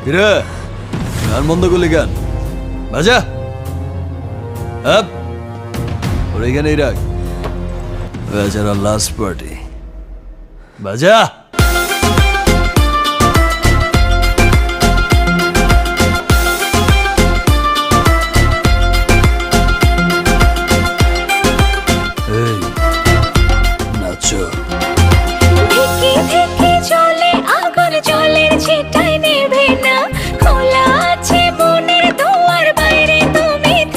কিরে গান বন্ধ করলি গান বাজা আপ ওর এখানেই রাখ বেচারা লাস্ট পার্টি বাজা